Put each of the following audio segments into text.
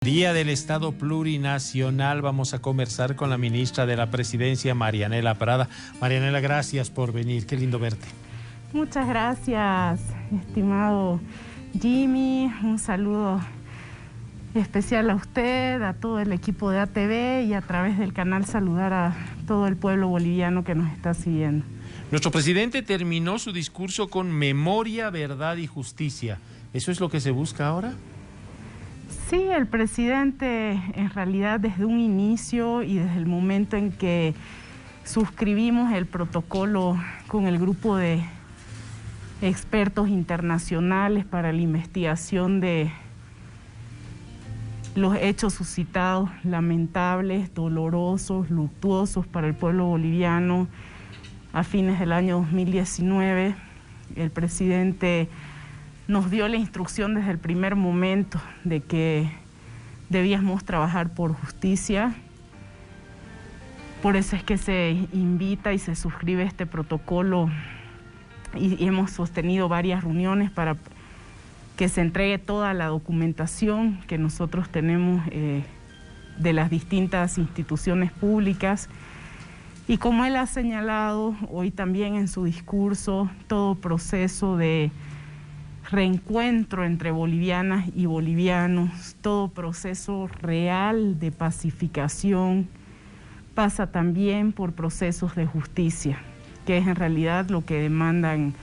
Día del Estado Plurinacional. Vamos a conversar con la ministra de la Presidencia, Marianela Prada. Marianela, gracias por venir. Qué lindo verte. Muchas gracias, estimado Jimmy. Un saludo especial a usted, a todo el equipo de ATV y a través del canal saludar a todo el pueblo boliviano que nos está siguiendo. Nuestro presidente terminó su discurso con memoria, verdad y justicia. ¿Eso es lo que se busca ahora? Sí, el presidente en realidad desde un inicio y desde el momento en que suscribimos el protocolo con el grupo de expertos internacionales para la investigación de los hechos suscitados, lamentables, dolorosos, luctuosos para el pueblo boliviano a fines del año 2019, el presidente nos dio la instrucción desde el primer momento de que debíamos trabajar por justicia. Por eso es que se invita y se suscribe este protocolo y hemos sostenido varias reuniones para que se entregue toda la documentación que nosotros tenemos de las distintas instituciones públicas. Y como él ha señalado hoy también en su discurso, todo proceso de reencuentro entre bolivianas y bolivianos, todo proceso real de pacificación pasa también por procesos de justicia, que es en realidad lo que demandan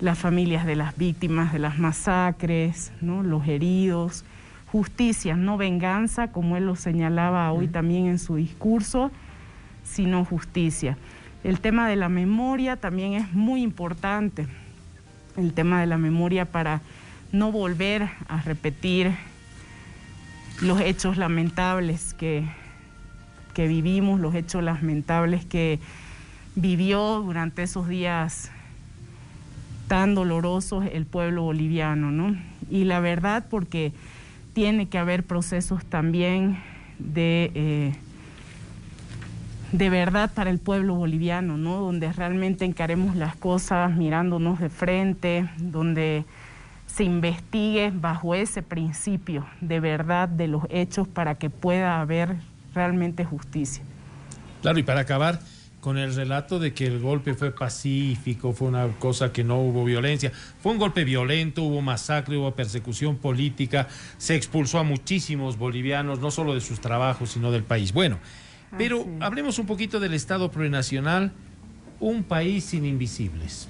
las familias de las víctimas de las masacres, ¿no? Los heridos, justicia, no venganza, como él lo señalaba hoy también en su discurso, sino justicia. El tema de la memoria también es muy importante. El tema de la memoria para no volver a repetir los hechos lamentables que vivimos, los hechos lamentables que vivió durante esos días tan dolorosos el pueblo boliviano, ¿no? Y la verdad, porque tiene que haber procesos también de verdad para el pueblo boliviano, ¿no? Donde realmente encaremos las cosas mirándonos de frente, donde se investigue bajo ese principio de verdad de los hechos para que pueda haber realmente justicia. Claro, y para acabar con el relato de que el golpe fue pacífico, fue una cosa que no hubo violencia, fue un golpe violento, hubo masacre, hubo persecución política, se expulsó a muchísimos bolivianos, no solo de sus trabajos, sino del país. Bueno, pero hablemos un poquito del Estado Plurinacional, un país sin invisibles.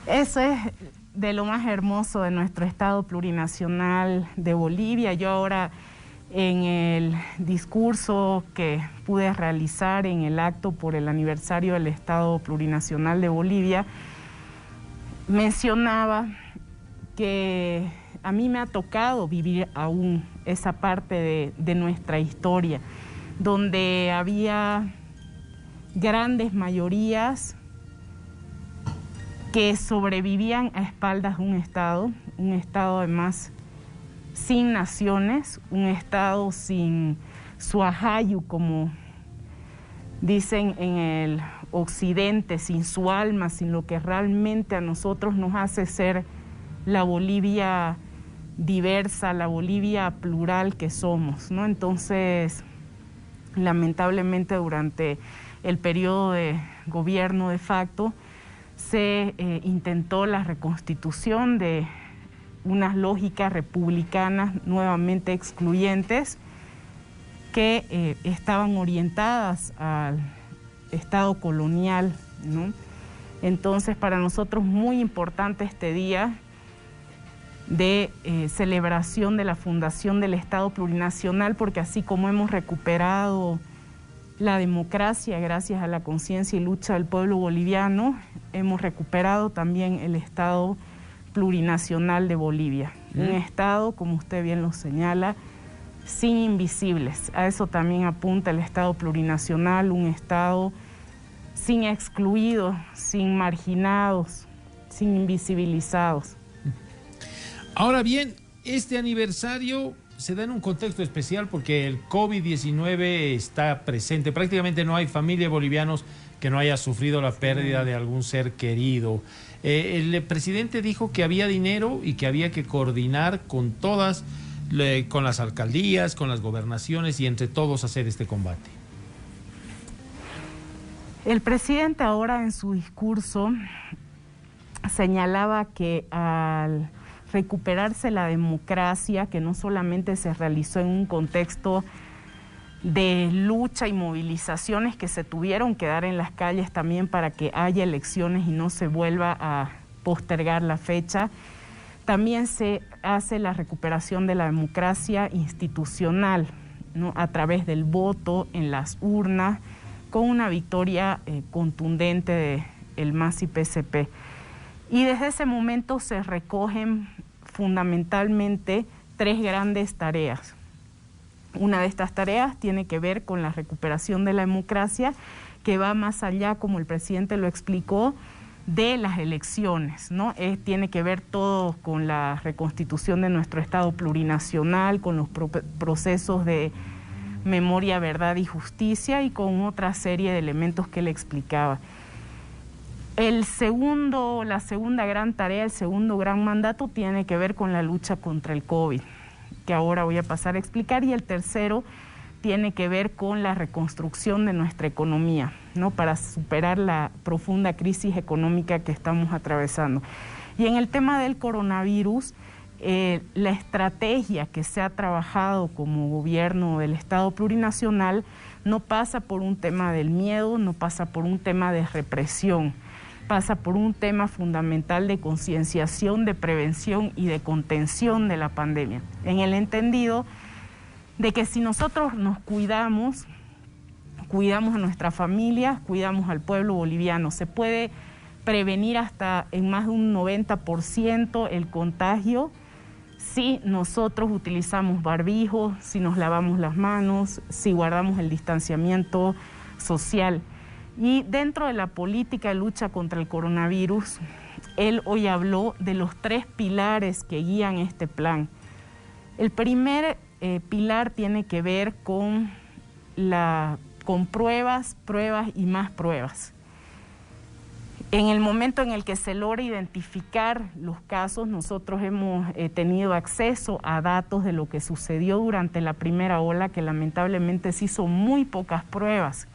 Eso es de lo más hermoso de nuestro Estado Plurinacional de Bolivia. Yo ahora en el discurso que pude realizar en el acto por el aniversario del Estado Plurinacional de Bolivia, mencionaba que a mí me ha tocado vivir aún esa parte de nuestra historia, donde había grandes mayorías que sobrevivían a espaldas de un Estado además sin naciones, un Estado sin suajayu, como dicen en el occidente, sin su alma, sin lo que realmente a nosotros nos hace ser la Bolivia diversa, la Bolivia plural que somos, ¿no? Entonces, lamentablemente durante el periodo de gobierno de facto se intentó la reconstitución de unas lógicas republicanas nuevamente excluyentes que estaban orientadas al Estado colonial, ¿no? Entonces, para nosotros muy importante este día de celebración de la fundación del Estado Plurinacional, porque así como hemos recuperado la democracia gracias a la conciencia y lucha del pueblo boliviano, hemos recuperado también el Estado Plurinacional de Bolivia. Un Estado, como usted bien lo señala, sin invisibles. A eso también apunta el Estado Plurinacional, un Estado sin excluidos, sin marginados, sin invisibilizados. Ahora bien, este aniversario se da en un contexto especial porque el COVID-19 está presente. Prácticamente no hay familia de bolivianos que no haya sufrido la pérdida de algún ser querido. El presidente dijo que había dinero y que había que coordinar con todas, con las alcaldías, con las gobernaciones y entre todos hacer este combate. El presidente ahora en su discurso señalaba que al recuperarse la democracia, que no solamente se realizó en un contexto de lucha y movilizaciones que se tuvieron que dar en las calles también para que haya elecciones y no se vuelva a postergar la fecha, también se hace la recuperación de la democracia institucional, ¿no? A través del voto en las urnas, con una victoria contundente del MAS y PSP. Y desde ese momento se recogen fundamentalmente 3 grandes tareas. Una de estas tareas tiene que ver con la recuperación de la democracia, que va más allá, como el presidente lo explicó, de las elecciones, ¿no? Tiene que ver todo con la reconstitución de nuestro Estado plurinacional, con los procesos de memoria, verdad y justicia y con otra serie de elementos que él explicaba. La segunda gran tarea, el segundo gran mandato tiene que ver con la lucha contra el COVID, que ahora voy a pasar a explicar, y el tercero tiene que ver con la reconstrucción de nuestra economía, ¿no? Para superar la profunda crisis económica que estamos atravesando. Y en el tema del coronavirus, la estrategia que se ha trabajado como gobierno del Estado plurinacional no pasa por un tema del miedo, no pasa por un tema de represión, pasa por un tema fundamental de concienciación, de prevención y de contención de la pandemia, en el entendido de que si nosotros nos cuidamos, cuidamos a nuestra familia, cuidamos al pueblo boliviano, se puede prevenir hasta en más de un 90% el contagio si nosotros utilizamos barbijo, si nos lavamos las manos, si guardamos el distanciamiento social. Y dentro de la política de lucha contra el coronavirus, él hoy habló de los 3 pilares que guían este plan. El primer pilar tiene que ver con pruebas y más pruebas. En el momento en el que se logra identificar los casos, nosotros hemos tenido acceso a datos de lo que sucedió durante la primera ola, que lamentablemente se hizo muy pocas pruebas.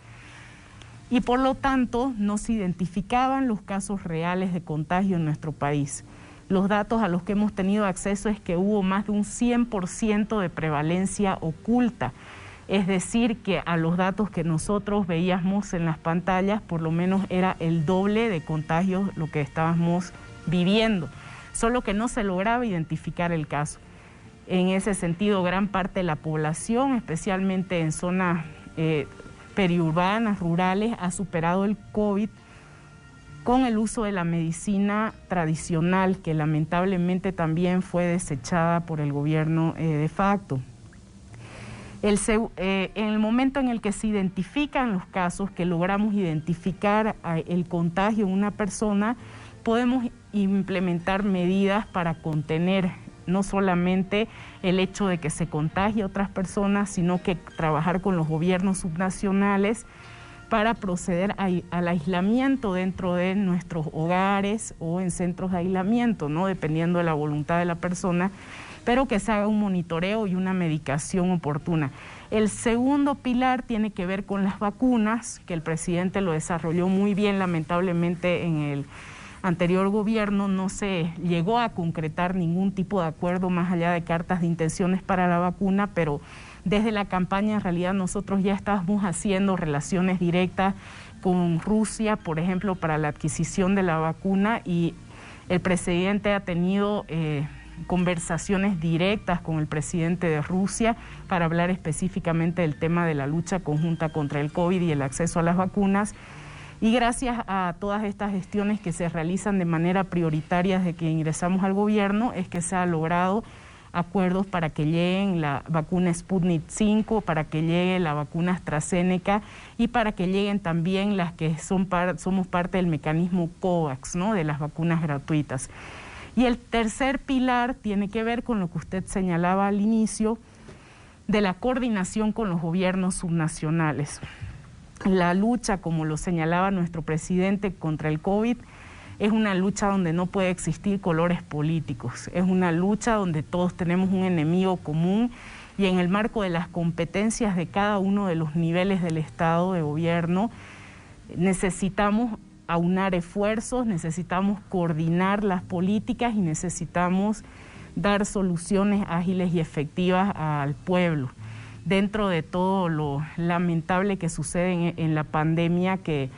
Y por lo tanto no se identificaban los casos reales de contagio en nuestro país. Los datos a los que hemos tenido acceso es que hubo más de un 100% de prevalencia oculta, es decir, que a los datos que nosotros veíamos en las pantallas, por lo menos era el doble de contagios lo que estábamos viviendo, solo que no se lograba identificar el caso. En ese sentido, gran parte de la población, especialmente en zonas periurbanas, rurales, ha superado el COVID con el uso de la medicina tradicional, que lamentablemente también fue desechada por el gobierno de facto. En el momento en el que se identifican los casos, que logramos identificar el contagio en una persona, podemos implementar medidas para contener no solamente el hecho de que se contagie a otras personas, sino que trabajar con los gobiernos subnacionales para proceder al aislamiento dentro de nuestros hogares o en centros de aislamiento, ¿no? Dependiendo de la voluntad de la persona, pero que se haga un monitoreo y una medicación oportuna. El segundo pilar tiene que ver con las vacunas, que el presidente lo desarrolló muy bien, lamentablemente en el anterior gobierno no se llegó a concretar ningún tipo de acuerdo más allá de cartas de intenciones para la vacuna, pero desde la campaña en realidad nosotros ya estábamos haciendo relaciones directas con Rusia, por ejemplo, para la adquisición de la vacuna, y el presidente ha tenido conversaciones directas con el presidente de Rusia para hablar específicamente del tema de la lucha conjunta contra el COVID y el acceso a las vacunas. Y gracias a todas estas gestiones que se realizan de manera prioritaria desde que ingresamos al gobierno, es que se ha logrado acuerdos para que lleguen la vacuna Sputnik 5, para que llegue la vacuna AstraZeneca y para que lleguen también las que somos parte del mecanismo COVAX, ¿no? De las vacunas gratuitas. Y el tercer pilar tiene que ver con lo que usted señalaba al inicio, de la coordinación con los gobiernos subnacionales. La lucha, como lo señalaba nuestro presidente, contra el COVID es una lucha donde no puede existir colores políticos, es una lucha donde todos tenemos un enemigo común y en el marco de las competencias de cada uno de los niveles del Estado de gobierno necesitamos aunar esfuerzos, necesitamos coordinar las políticas y necesitamos dar soluciones ágiles y efectivas al pueblo. Dentro de todo lo lamentable que sucede en la pandemia, que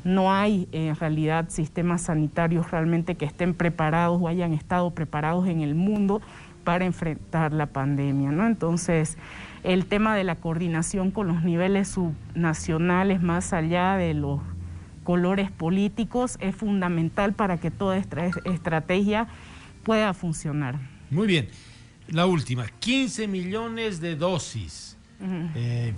no hay en realidad sistemas sanitarios realmente que estén preparados o hayan estado preparados en el mundo para enfrentar la pandemia, ¿no? Entonces, el tema de la coordinación con los niveles subnacionales, más allá de los colores políticos, es fundamental para que toda esta estrategia pueda funcionar. Muy bien. La última, 15 millones de dosis.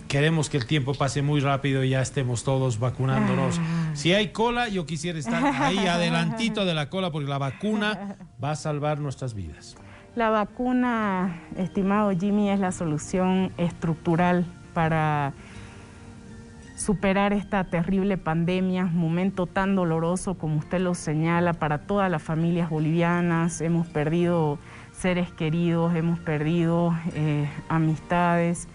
Queremos que el tiempo pase muy rápido y ya estemos todos vacunándonos. Si hay cola, yo quisiera estar ahí adelantito de la cola, porque la vacuna va a salvar nuestras vidas. La vacuna, estimado Jimmy, es la solución estructural para superar esta terrible pandemia, momento tan doloroso como usted lo señala para todas las familias bolivianas. Hemos perdido seres queridos, hemos perdido amistades,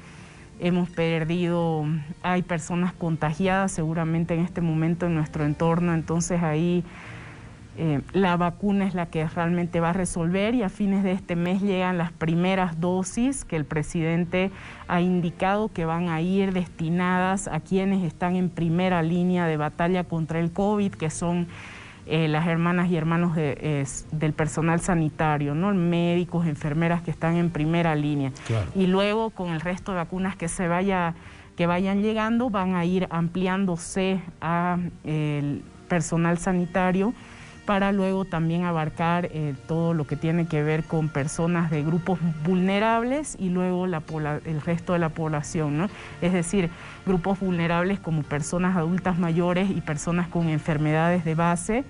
hay personas contagiadas seguramente en este momento en nuestro entorno, entonces ahí la vacuna es la que realmente va a resolver, y a fines de este mes llegan las primeras dosis que el presidente ha indicado que van a ir destinadas a quienes están en primera línea de batalla contra el COVID, que son las hermanas y hermanos del personal sanitario, ¿no? Médicos, enfermeras que están en primera línea. Claro. Y luego con el resto de vacunas que vayan llegando, van a ir ampliándose a el personal sanitario, para luego también abarcar todo lo que tiene que ver con personas de grupos vulnerables y luego el resto de la población, ¿no? Es decir, grupos vulnerables como personas adultas mayores y personas con enfermedades de base,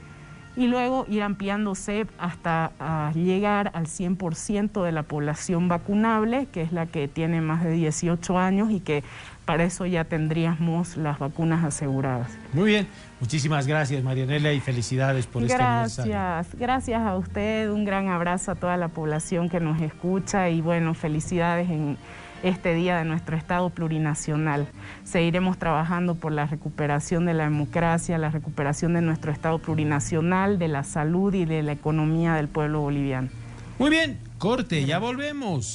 y luego ir ampliándose hasta llegar al 100% de la población vacunable, que es la que tiene más de 18 años y que para eso ya tendríamos las vacunas aseguradas. Muy bien, muchísimas gracias, Marianela, y felicidades por este aniversario. Gracias a usted, un gran abrazo a toda la población que nos escucha y bueno, felicidades en este día de nuestro Estado plurinacional. Seguiremos trabajando por la recuperación de la democracia, la recuperación de nuestro Estado plurinacional, de la salud y de la economía del pueblo boliviano. Muy bien, corte, ya volvemos.